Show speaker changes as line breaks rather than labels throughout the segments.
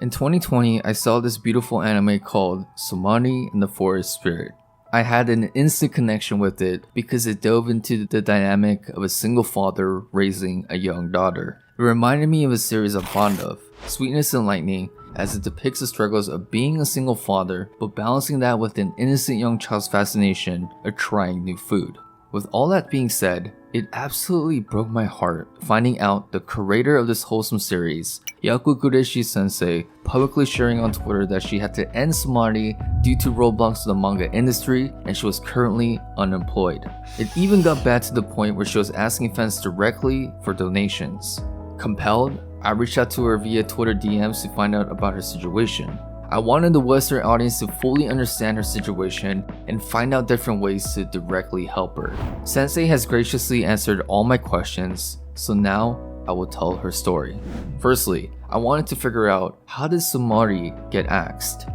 In 2020, I saw this beautiful anime called Somari and the Forest Spirit. I had an instant connection with it because it dove into the dynamic of a single father raising a young daughter. It reminded me of a series of Bond of Sweetness and Lightning, as it depicts the struggles of being a single father but balancing that with an innocent young child's fascination of trying new food. With all that being said, it absolutely broke my heart finding out the creator of this wholesome series, Yaku Kureshi sensei, publicly sharing on Twitter that she had to end Somari due to roadblocks to the manga industry and she was currently unemployed. It even got bad to the point where she was asking fans directly for donations. Compelled, I reached out to her via Twitter DMs to find out about her situation. I wanted the Western audience to fully understand her situation and find out different ways to directly help her. Sensei has graciously answered all my questions, so now I will tell her story. Firstly, I wanted to figure out, how did Somari get axed?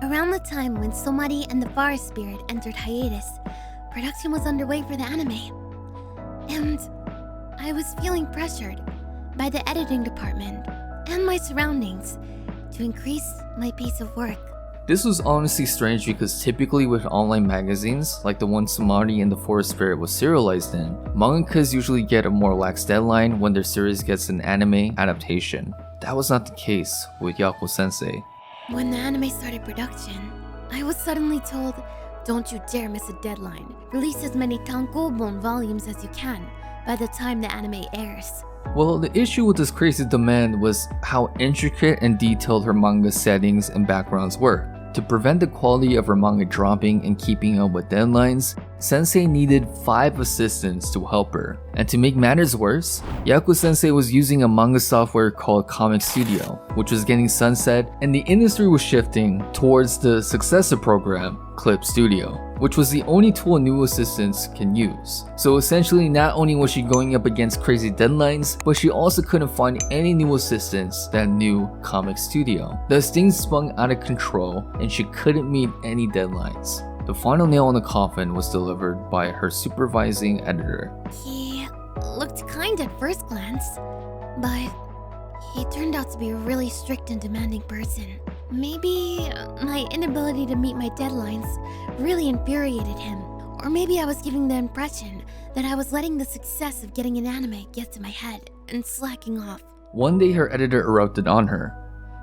Around the time when Somari and the Forest Spirit entered hiatus, production was underway for the anime. And I was feeling pressured by the editing department and my surroundings to increase my pace of work.
This was honestly strange because typically with online magazines, like the one Somari and the Forest Spirit was serialized in, mangakas usually get a more lax deadline when their series gets an anime adaptation. That was not the case with Yaku Sensei.
When the anime started production, I was suddenly told, "Don't you dare miss a deadline. Release as many tankobon volumes as you can by the time the anime airs."
Well, the issue with this crazy demand was how intricate and detailed her manga settings and backgrounds were. To prevent the quality of her manga dropping and keeping up with deadlines, Sensei needed 5 assistants to help her. And to make matters worse, Yaku Sensei was using a manga software called Comic Studio, which was getting sunset, and the industry was shifting towards the successor program, Clip Studio, which was the only tool new assistants can use. So essentially, not only was she going up against crazy deadlines, but she also couldn't find any new assistants that knew Comic Studio. Thus, things spun out of control and she couldn't meet any deadlines. The final nail in the coffin was delivered by her supervising editor.
He looked kind at first glance, but he turned out to be a really strict and demanding person. Maybe my inability to meet my deadlines really infuriated him. Or maybe I was giving the impression that I was letting the success of getting an anime get to my head and slacking off.
One day her editor erupted on her.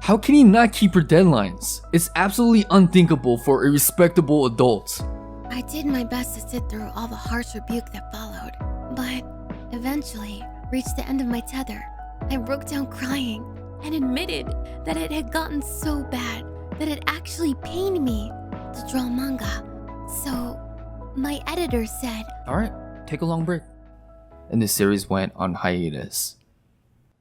How can you not keep your deadlines? It's absolutely unthinkable for a respectable adult.
I did my best to sit through all the harsh rebuke that followed, but eventually reached the end of my tether. I broke down crying and admitted that it had gotten so bad that it actually pained me to draw manga. So my editor said,
"Alright, take a long break." And the series went on hiatus.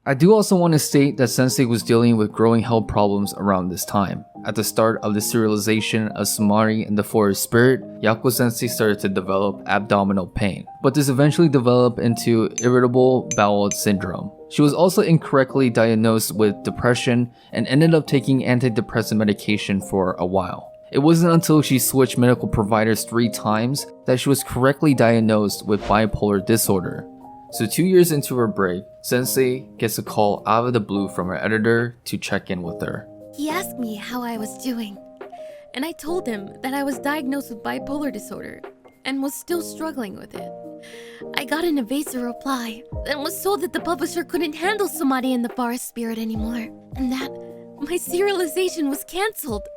I do also want to state that Sensei was dealing with growing health problems around this time. At the start of the serialization of Somari and the Forest Spirit, Yaku Sensei started to develop abdominal pain, but this eventually developed into irritable bowel syndrome. She was also incorrectly diagnosed with depression and ended up taking antidepressant medication for a while. It wasn't until she switched medical providers 3 times that she was correctly diagnosed with bipolar disorder. So 2 years into her break, Sensei gets a call out of the blue from her editor to check in with her.
He asked me how I was doing, and I told him that I was diagnosed with bipolar disorder and was still struggling with it. I got an evasive reply and was told that the publisher couldn't handle Somari and the Forest Spirit anymore, and that my serialization was cancelled.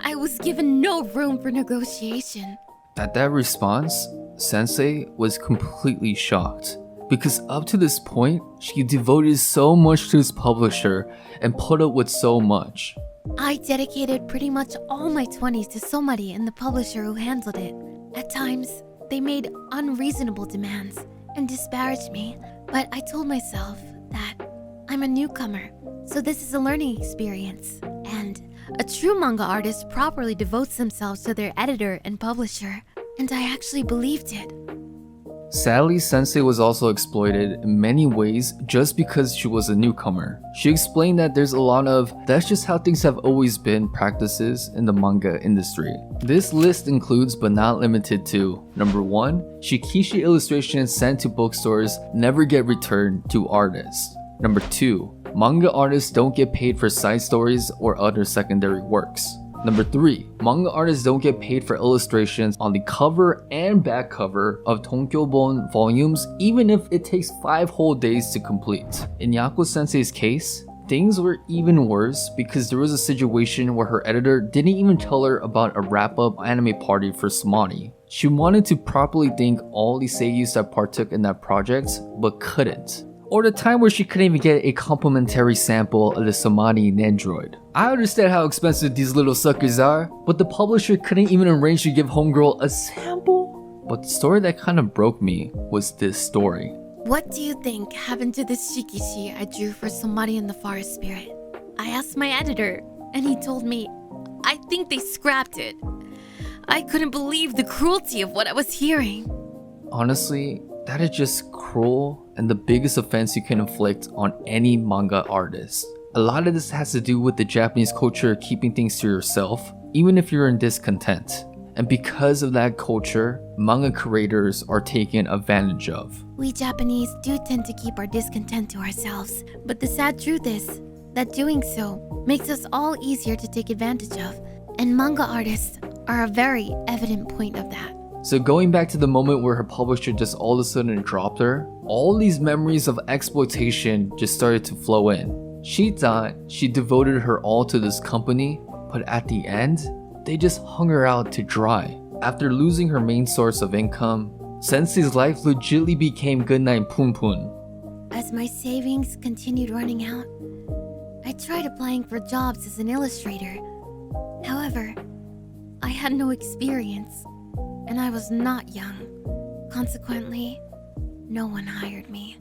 I was given no room for negotiation.
At that response, Sensei was completely shocked. Because up to this point, she devoted so much to this publisher and put up with so much.
I dedicated pretty much all my 20s to Somari and the publisher who handled it. At times, they made unreasonable demands and disparaged me, but I told myself that I'm a newcomer, so this is a learning experience, and a true manga artist properly devotes themselves to their editor and publisher, and I actually believed it.
Sadly, Sensei was also exploited in many ways just because she was a newcomer. She explained that there's a lot of "that's just how things have always been" practices in the manga industry. This list includes but not limited to: number 1, Shikishi illustrations sent to bookstores never get returned to artists. Number 2, Manga artists don't get paid for side stories or other secondary works. Number 3. Manga artists don't get paid for illustrations on the cover and back cover of Tonkyobon volumes even if it takes 5 whole days to complete. In Yaku Sensei's case, things were even worse because there was a situation where her editor didn't even tell her about a wrap-up anime party for Samani. She wanted to properly thank all the seiyus that partook in that project, but couldn't. Or the time where she couldn't even get a complimentary sample of the Samani Nendroid. I understand how expensive these little suckers are, but the publisher couldn't even arrange to give Homegirl a sample? But the story that kind of broke me was this story.
What do you think happened to this shikishi I drew for Somebody in the Forest Spirit? I asked my editor, and he told me, I think they scrapped it. I couldn't believe the cruelty of what I was hearing.
Honestly, that is just cruel and the biggest offense you can inflict on any manga artist. A lot of this has to do with the Japanese culture of keeping things to yourself, even if you're in discontent. And because of that culture, manga creators are taken advantage of.
We Japanese do tend to keep our discontent to ourselves, but the sad truth is that doing so makes us all easier to take advantage of, and manga artists are a very evident point of that.
So going back to the moment where her publisher just all of a sudden dropped her, all these memories of exploitation just started to flow in. She thought she devoted her all to this company, but at the end, they just hung her out to dry. After losing her main source of income, Sensei's life legitly became Goodnight Punpun.
As my savings continued running out, I tried applying for jobs as an illustrator. However, I had no experience, and I was not young. Consequently, no one hired me.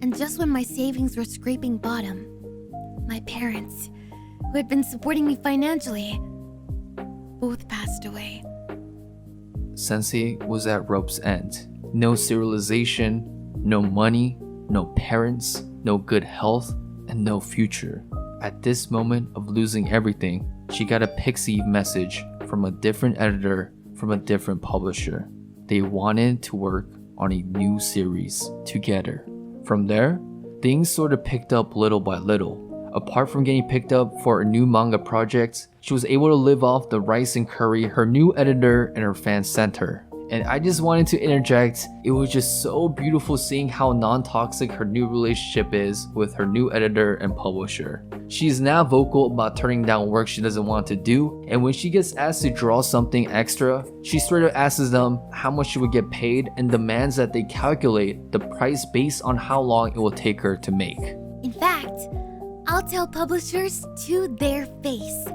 And just when my savings were scraping bottom, my parents, who had been supporting me financially, both passed away.
Sensei was at rope's end. No serialization, no money, no parents, no good health, and no future. At this moment of losing everything, she got a Pixie message from a different editor from a different publisher. They wanted to work on a new series together. From there, things sort of picked up little by little. Apart from getting picked up for a new manga project, she was able to live off the rice and curry her new editor and her fans sent her. And I just wanted to interject, it was just so beautiful seeing how non-toxic her new relationship is with her new editor and publisher. She is now vocal about turning down work she doesn't want to do, and when she gets asked to draw something extra, she straight up asks them how much she would get paid and demands that they calculate the price based on how long it will take her to make.
In fact, I'll tell publishers to their face.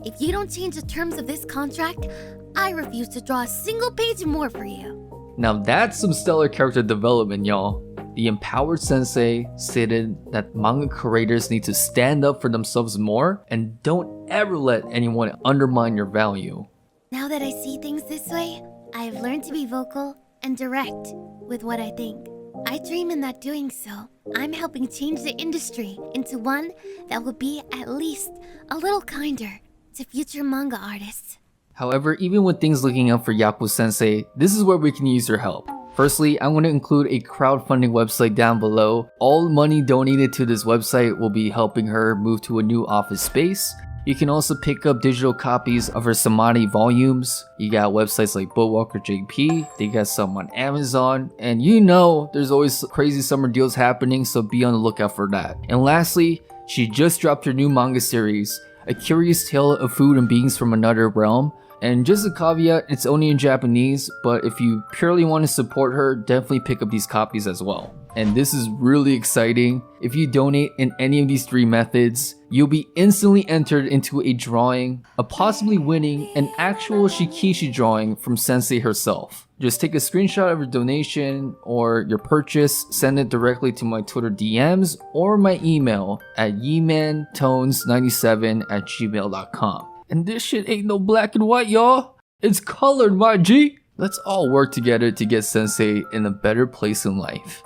If you don't change the terms of this contract, I refuse to draw a single page more for you.
Now that's some stellar character development, y'all. The empowered sensei stated that manga creators need to stand up for themselves more and don't ever let anyone undermine your value.
Now that I see things this way, I have learned to be vocal and direct with what I think. I dream in that doing so, I'm helping change the industry into one that will be at least a little kinder to future manga artists.
However, even with things looking up for Yaku Sensei, this is where we can use your help. Firstly, I'm going to include a crowdfunding website down below. All money donated to this website will be helping her move to a new office space. You can also pick up digital copies of her Samadhi volumes. You got websites like Bootwalker JP, they got some on Amazon, and you know there's always crazy summer deals happening, so be on the lookout for that. And lastly, she just dropped her new manga series, A Curious Tale of Food and Beings from Another Realm. And just a caveat, it's only in Japanese, but if you purely want to support her, definitely pick up these copies as well. And this is really exciting. If you donate in any of these 3 methods, you'll be instantly entered into a drawing of possibly winning an actual Shikishi drawing from Sensei herself. Just take a screenshot of your donation or your purchase, send it directly to my Twitter DMs or my email at yemantones97@gmail.com. And this shit ain't no black and white, y'all. It's colored, my G. Let's all work together to get Sensei in a better place in life.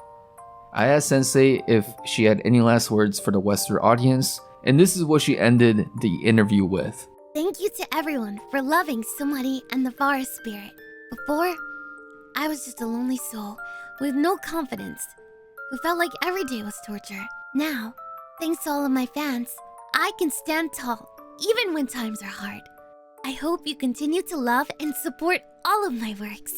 I asked Sensei if she had any last words for the Western audience, and this is what she ended the interview with.
Thank you to everyone for loving Sumari and the Forest Spirit. Before, I was just a lonely soul with no confidence, who felt like every day was torture. Now, Thanks to all of my fans, I can stand tall even when times are hard. I hope you continue to love and support all of my works.